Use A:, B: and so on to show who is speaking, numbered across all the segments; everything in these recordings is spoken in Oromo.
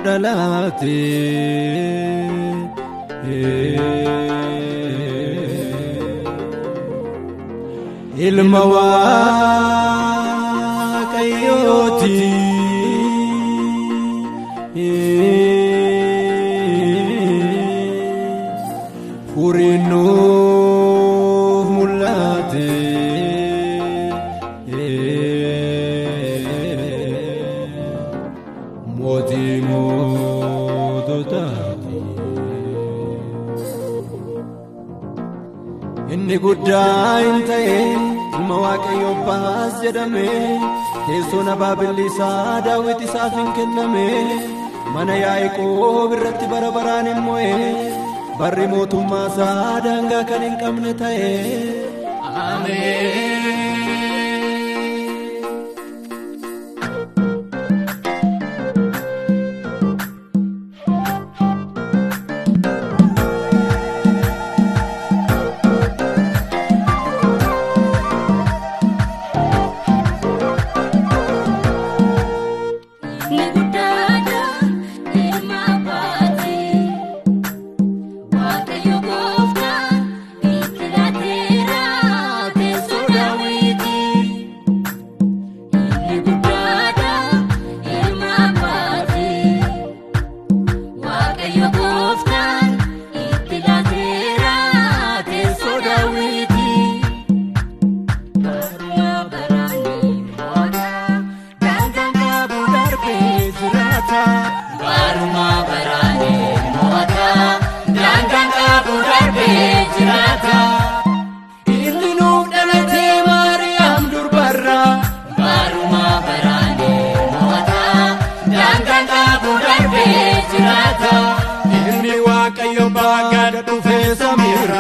A: mudalate ilma waaqayyooti furinu mulate moti modotati inni guddaa intae ilma waaqayyo baas jedhame teessoo baabilisaa daawit isaaf hin kenname mana yaaqoob irratti bara baraan immoo barri mootummaa isaa daangaa kan hin qabne ta'e ameen.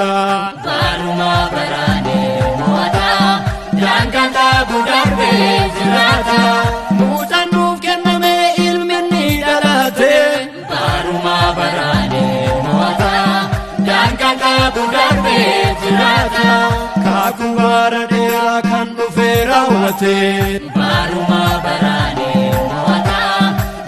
B: Baruma barane moata danganga budarbe jirata baruma barane moata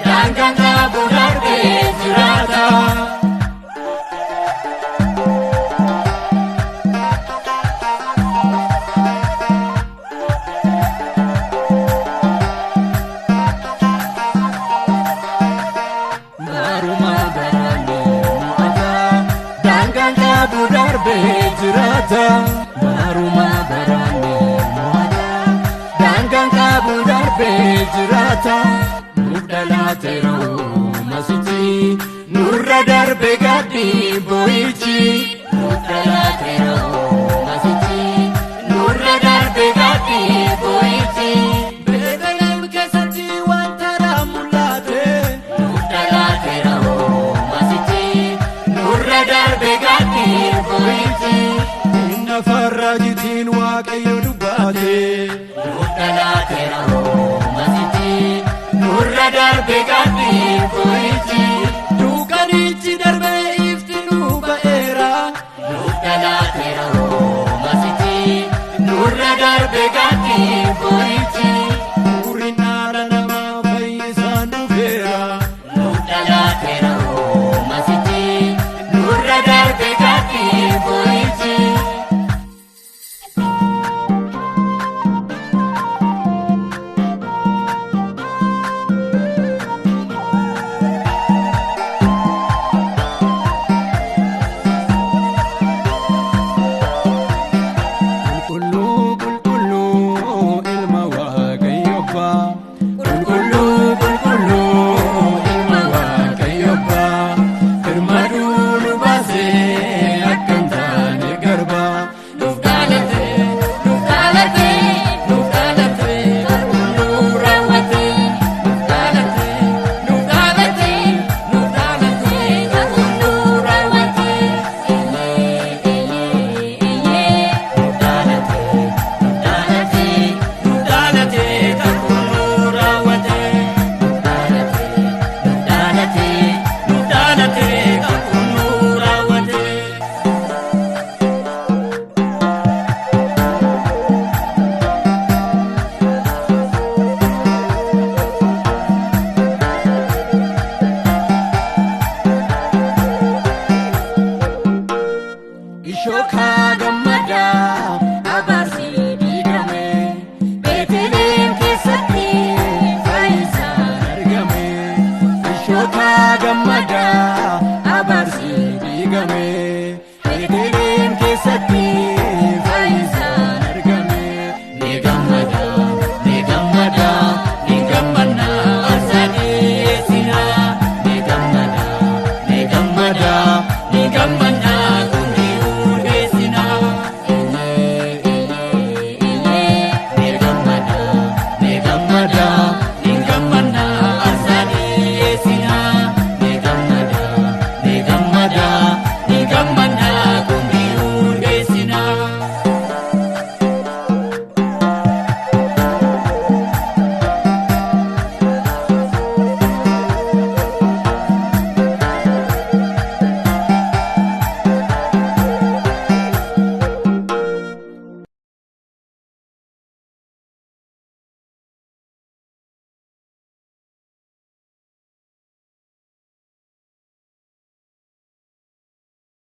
B: danganga budarbe jirata baruma barane jirata mudalateero masiti nurra darbe gadi boichi mudalateero masiti nurra darbe gadi boichi bedelem kesati wantara mulate mudalateero masiti nurra darbe gadi boichi inna farrajitin waaqayyo dubbate mudalateero darbe gadi boichi dukanichi darbe iftinu baera mudalateero goota gammachuun